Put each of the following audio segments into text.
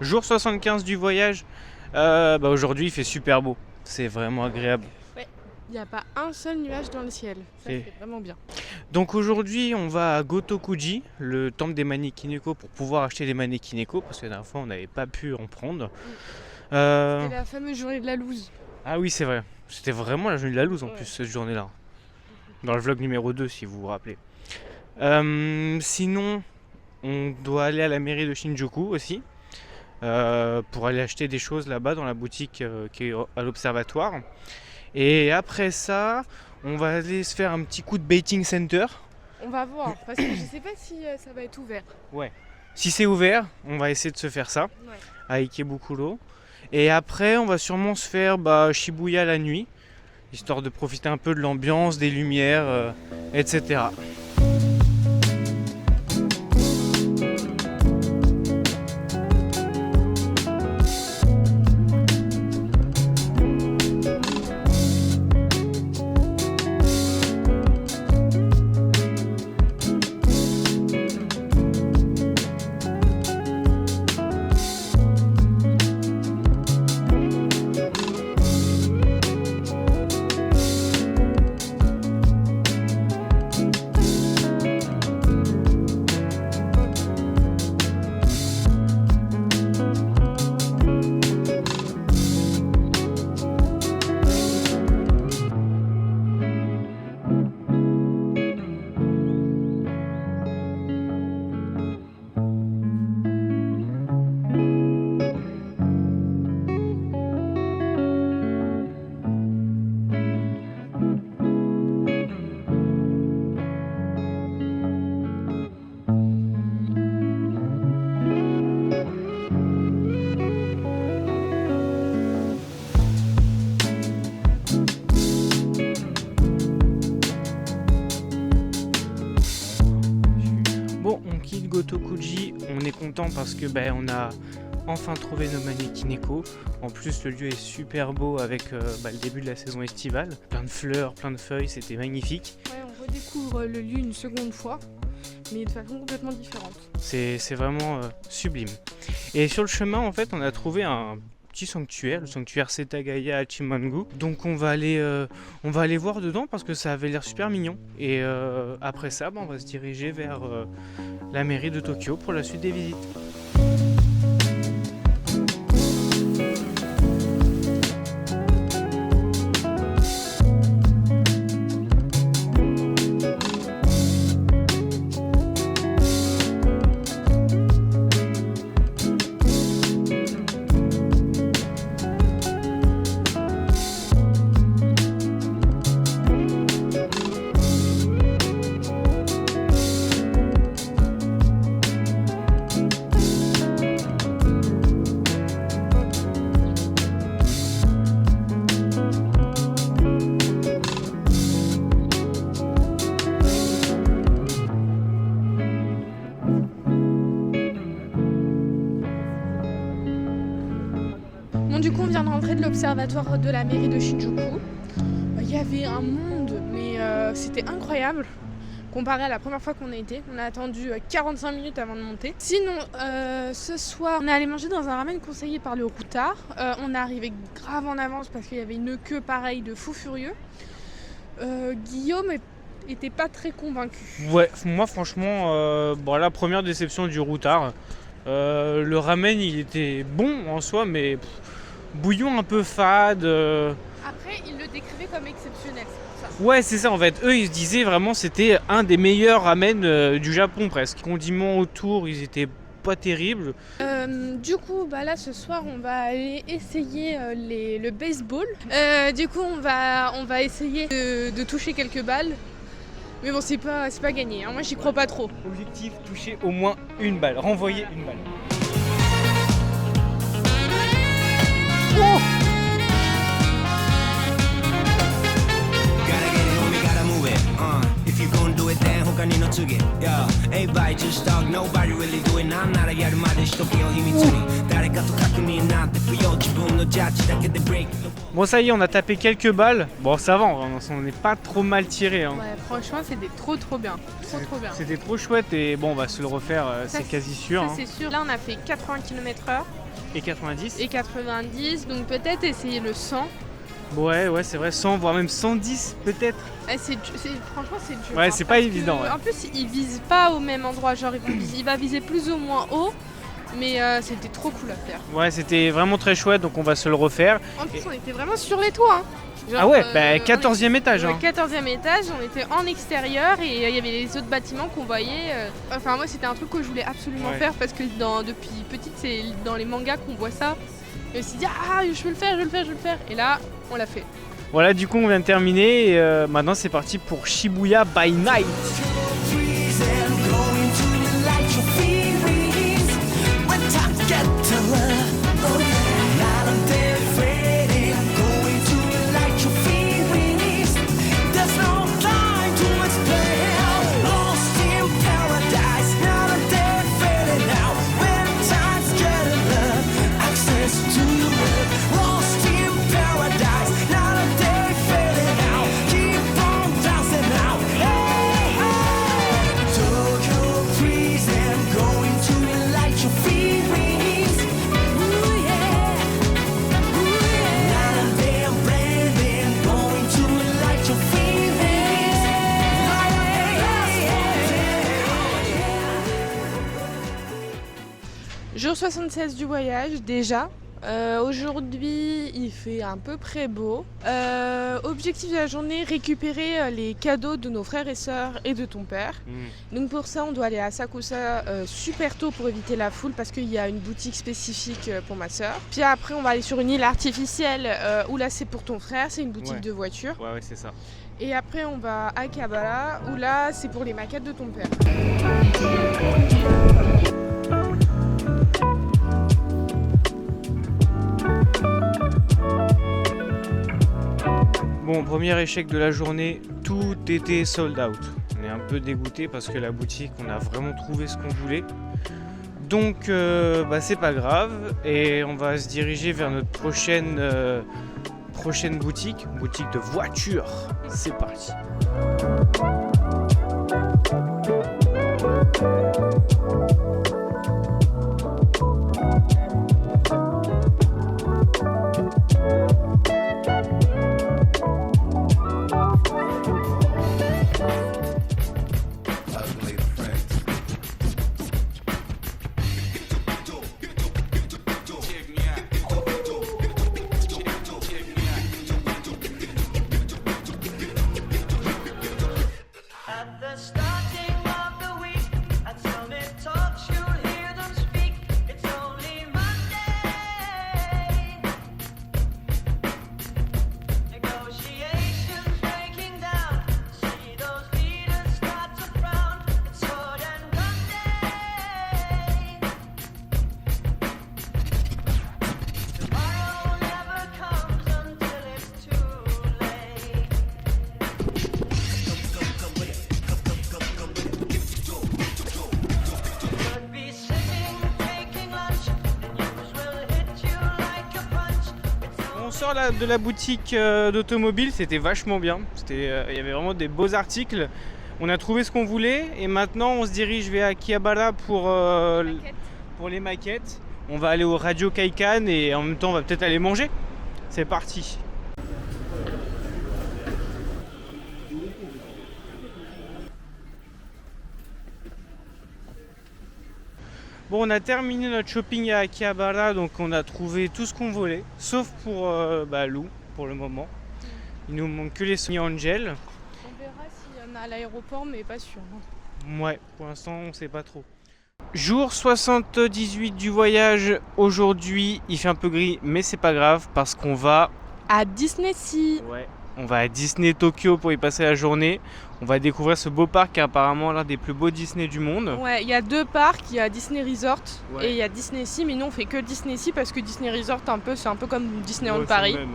Jour 75 du voyage. Aujourd'hui il fait super beau. C'est vraiment agréable. Ouais, il n'y a pas un seul nuage dans le ciel. Ça, Et- c'est vraiment bien. Donc aujourd'hui on va à Gotokuji, le temple des Manekineko, pour pouvoir acheter des Manekineko parce que la dernière fois on n'avait pas pu en prendre. C'est la fameuse journée de la loose. Ah oui c'est vrai, c'était vraiment la journée de la loose en Ouais. plus cette journée-là. Dans le vlog numéro 2 si vous vous rappelez. Sinon on doit aller à la mairie de Shinjuku aussi. Pour aller acheter des choses là-bas dans la boutique qui est à l'observatoire. Et après ça, on va aller se faire un petit coup de baiting center. On va voir, parce que je sais pas si ça va être ouvert. Si c'est ouvert, on va essayer de se faire ça Ouais. à Ikebukuro. Et après, on va sûrement se faire Shibuya la nuit, histoire de profiter un peu de l'ambiance, des lumières, etc. Bon, on quitte Gotokuji, on est content parce que on a enfin trouvé nos Manekineko. En plus, le lieu est super beau avec le début de la saison estivale. Plein de fleurs, plein de feuilles, c'était magnifique. Ouais, on redécouvre le lieu une seconde fois, mais de façon complètement différente. C'est vraiment sublime. Et sur le chemin, en fait, on a trouvé un petit sanctuaire, le sanctuaire Setagaya Hachimangu. Donc on va aller voir dedans parce que ça avait l'air super mignon. Et après ça, on va se diriger vers la mairie de Tokyo pour la suite des visites. Bon, du coup, on vient de rentrer de l'observatoire de la mairie de Shinjuku. Il y avait un monde, mais c'était incroyable. Comparé à la première fois qu'on a été, on a attendu 45 minutes avant de monter. Sinon, ce soir, on est allé manger dans un ramen conseillé par le routard. On est arrivé grave en avance parce qu'il y avait une queue pareille de fou furieux. Guillaume était pas très convaincu. Ouais, moi franchement, la première déception du routard. Le ramen il était bon en soi, mais bouillon un peu fade. Après, il le décrivait comme exceptionnel, c'est pour ça. Ouais, c'est ça en fait. Eux ils se disaient vraiment c'était un des meilleurs ramen du Japon presque. Les condiments autour ils étaient pas terribles. Du coup, là ce soir, on va aller essayer le baseball. Du coup, on va essayer de toucher quelques balles. Mais bon, c'est pas gagné, hein. Moi, j'y crois pas trop. Objectif, toucher au moins une balle, renvoyer une balle. Oh! Gotta get it, homie, gotta move it. If you gon' do it, then 他にの次 Yeah, everybody just talk, nobody really do it なんならやるまでしとけよ秘密に誰かと確認なんて不要自分のジャッジだけでブレイク Bon ça y est, on a tapé quelques balles. Bon ça va, on n'est pas trop mal tiré. Hein. Ouais, franchement, c'était trop bien. Trop bien. C'était trop chouette et bon, on va se le refaire, Ça, c'est quasi sûr. Ça, Hein. c'est sûr. Là, on a fait 80 km/h Et 90 et 90, donc peut-être essayer le 100. Ouais, c'est vrai, 100, voire même 110 peut-être. Franchement, c'est dur. Ouais, hein, c'est pas parce évident. que, Ouais. En plus, il vise pas au même endroit. Genre, il va viser plus ou moins haut. Mais c'était trop cool à faire. Ouais, c'était vraiment très chouette, donc on va se le refaire. En plus, on était vraiment sur les toits. Hein. Genre, Ah ouais, 14e étage. Ouais, Hein. 14e étage, on était en extérieur et il y avait les autres bâtiments qu'on voyait. Enfin, moi, c'était un truc que je voulais absolument faire parce que depuis petite, c'est dans les mangas qu'on voit ça. Et on s'est dit, je veux le faire. Et là, on l'a fait. Voilà, du coup, on vient de terminer et maintenant c'est parti pour Shibuya by Night. Jour 76 du voyage déjà. Aujourd'hui, il fait à peu près beau. Objectif de la journée, récupérer les cadeaux de nos frères et sœurs et de ton père. Donc pour ça, on doit aller à Asakusa super tôt pour éviter la foule parce qu'il y a une boutique spécifique pour ma sœur. Puis après, on va aller sur une île artificielle où là, c'est pour ton frère, c'est une boutique de voitures. Ouais, c'est ça. Et après, on va à Kabbalah où là, c'est pour les maquettes de ton père. Bon, premier échec de la journée, tout était sold out. On est un peu dégoûté parce que la boutique, on a vraiment trouvé ce qu'on voulait. Donc, c'est pas grave et on va se diriger vers notre prochaine boutique de voitures. C'est parti. On sort de la boutique d'automobile, c'était vachement bien. Il y avait vraiment des beaux articles. On a trouvé ce qu'on voulait et maintenant on se dirige vers Akihabara pour les maquettes. On va aller au Radio Kaikan et en même temps on va peut-être aller manger. C'est parti. Bon, on a terminé notre shopping à Akihabara, donc on a trouvé tout ce qu'on voulait, sauf pour Lou, pour le moment. Il nous manque que les Sony Angel. On verra s'il y en a à l'aéroport, mais pas sûr. Ouais, pour l'instant on sait pas trop. Jour 78 du voyage, aujourd'hui il fait un peu gris, mais c'est pas grave parce qu'on va À Disney Sea. Ouais, on va à Disney Tokyo pour y passer la journée. On va découvrir ce beau parc qui est apparemment l'un des plus beaux Disney du monde. Ouais, il y a deux parcs, il y a Disney Resort Ouais. et il y a Disney Sea, mais nous on fait que Disney Sea parce que Disney Resort c'est un peu comme Disneyland Ouais, Paris, c'est le même,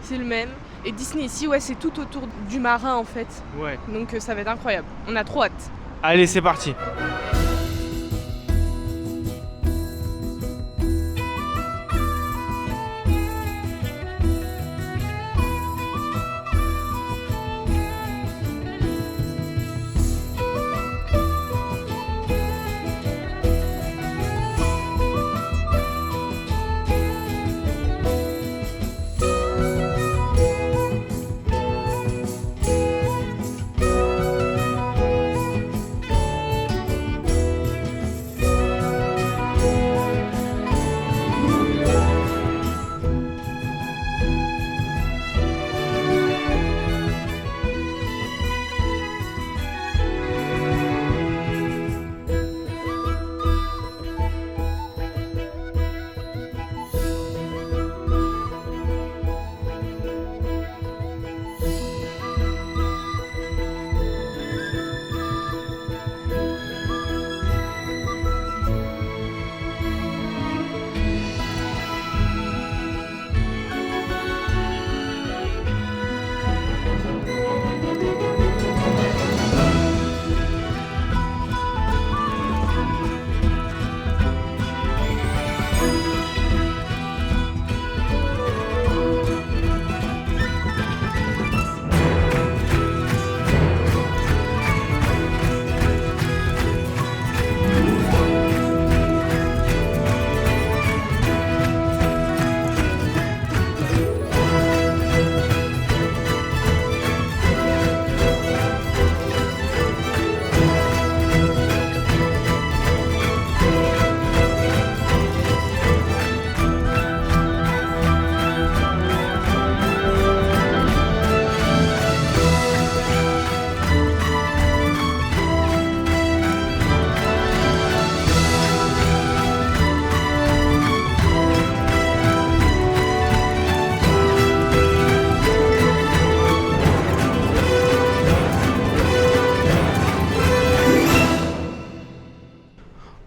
c'est le même. Et Disney Sea, ouais, c'est tout autour du marin en fait, hein. Ouais. donc ça va être incroyable. On a trop hâte. Allez, c'est parti.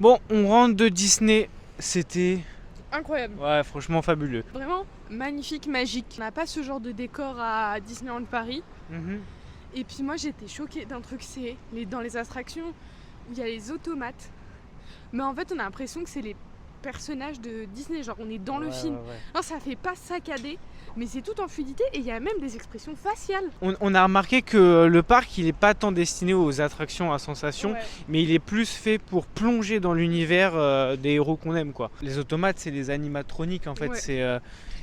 Bon, on rentre de Disney, c'était Incroyable. ouais, franchement fabuleux. Vraiment magnifique, magique. On n'a pas ce genre de décor à Disneyland Paris. Et puis moi j'étais choquée d'un truc, c'est dans les attractions où il y a les automates. Mais en fait on a l'impression que c'est les personnages de Disney, genre on est dans le film. Non, ça fait pas saccadé, mais c'est tout en fluidité et il y a même des expressions faciales. On a remarqué que le parc il est pas tant destiné aux attractions à sensations, mais il est plus fait pour plonger dans l'univers des héros qu'on aime quoi. Les automates c'est des animatroniques en fait,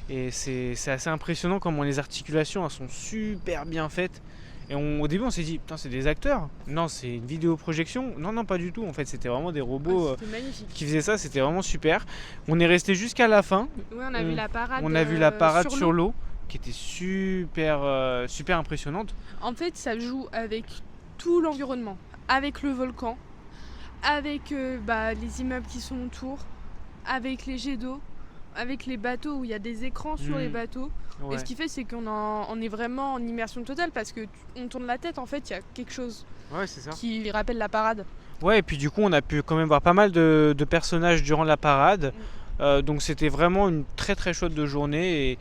et c'est assez impressionnant comment les articulations elles sont super bien faites. Et au début on s'est dit putain c'est des acteurs. Non, c'est une vidéoprojection. Non pas du tout, en fait c'était vraiment des robots qui faisaient ça, c'était vraiment super. On est resté jusqu'à la fin. Ouais, on a vu la parade. On a vu la parade sur l'eau qui était super impressionnante. En fait ça joue avec tout l'environnement, avec le volcan, avec les immeubles qui sont autour, avec les jets d'eau, avec les bateaux où il y a des écrans sur les bateaux. Et ce qui fait c'est qu'on est vraiment en immersion totale parce que on tourne la tête, en fait il y a quelque chose qui rappelle la parade. Ouais, et puis du coup on a pu quand même voir pas mal de personnages durant la parade. Donc c'était vraiment une très très chouette de journée et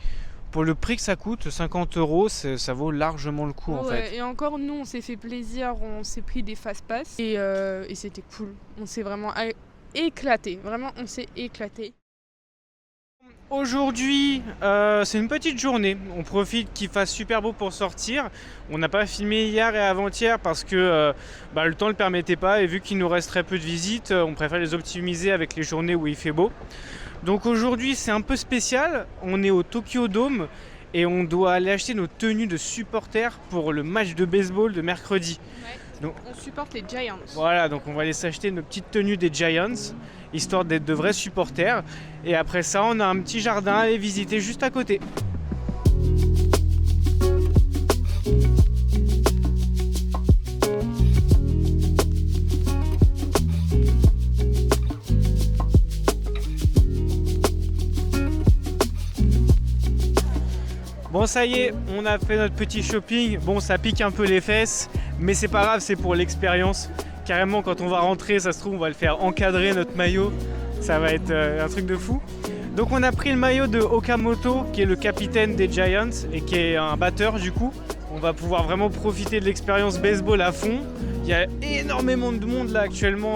pour le prix que ça coûte, 50 €, ça vaut largement le coup en fait. Et encore nous on s'est fait plaisir, on s'est pris des fast-pass et c'était cool. On s'est vraiment éclaté, vraiment on s'est éclaté. Aujourd'hui, c'est une petite journée. On profite qu'il fasse super beau pour sortir. On n'a pas filmé hier et avant-hier parce que le temps ne le permettait pas. Et vu qu'il nous reste très peu de visites, on préfère les optimiser avec les journées où il fait beau. Donc aujourd'hui, c'est un peu spécial. On est au Tokyo Dome et on doit aller acheter nos tenues de supporters pour le match de baseball de mercredi. Donc, on supporte les Giants. Voilà, donc on va aller s'acheter nos petites tenues des Giants, histoire d'être de vrais supporters. Et après ça, on a un petit jardin à aller visiter juste à côté. Bon ça y est, on a fait notre petit shopping. Bon ça pique un peu les fesses, mais c'est pas grave, c'est pour l'expérience. Carrément quand on va rentrer, ça se trouve on va le faire encadrer notre maillot. Ça va être un truc de fou. Donc on a pris le maillot de Okamoto qui est le capitaine des Giants et qui est un batteur du coup. On va pouvoir vraiment profiter de l'expérience baseball à fond. Il y a énormément de monde là actuellement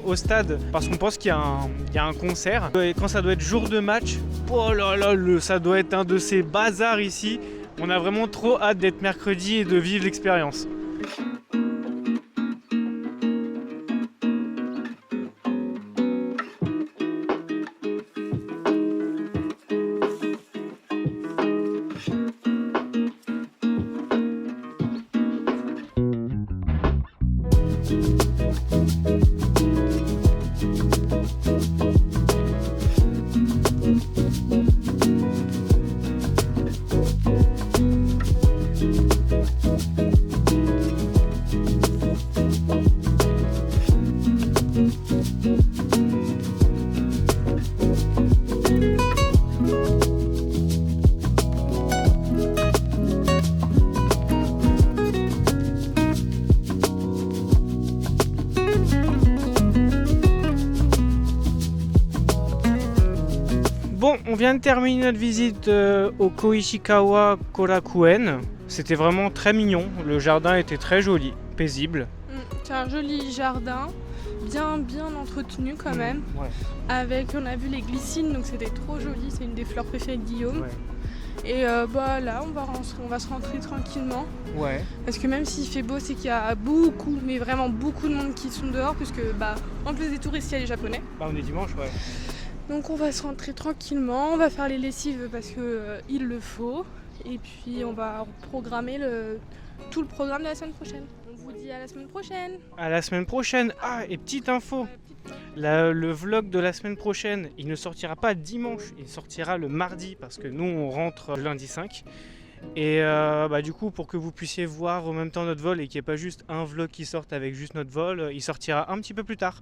au stade parce qu'on pense qu'il y a un concert. Et quand ça doit être jour de match, oh là là, ça doit être un de ces bazars ici. On a vraiment trop hâte d'être mercredi et de vivre l'expérience. Bon, on vient de terminer notre visite au Koishikawa Korakuen. C'était vraiment très mignon. Le jardin était très joli, paisible. C'est un joli jardin, bien entretenu quand même. Ouais. On a vu les glycines, donc c'était trop joli. C'est une des fleurs préférées de Guillaume. Ouais. Et là, on va se rentrer tranquillement. Ouais. Parce que même s'il fait beau, c'est qu'il y a beaucoup, mais vraiment beaucoup de monde qui sont dehors, puisque en plus des touristes, il y a les Japonais. On est dimanche, ouais. Donc on va se rentrer tranquillement, on va faire les lessives parce qu'il le faut. Et puis on va programmer tout le programme de la semaine prochaine. On vous dit à la semaine prochaine. À la semaine prochaine. Ah, et petite info. Le vlog de la semaine prochaine, il ne sortira pas dimanche, il sortira le mardi parce que nous on rentre le lundi 5. Et du coup, pour que vous puissiez voir en même temps notre vol et qu'il n'y ait pas juste un vlog qui sorte avec juste notre vol, il sortira un petit peu plus tard.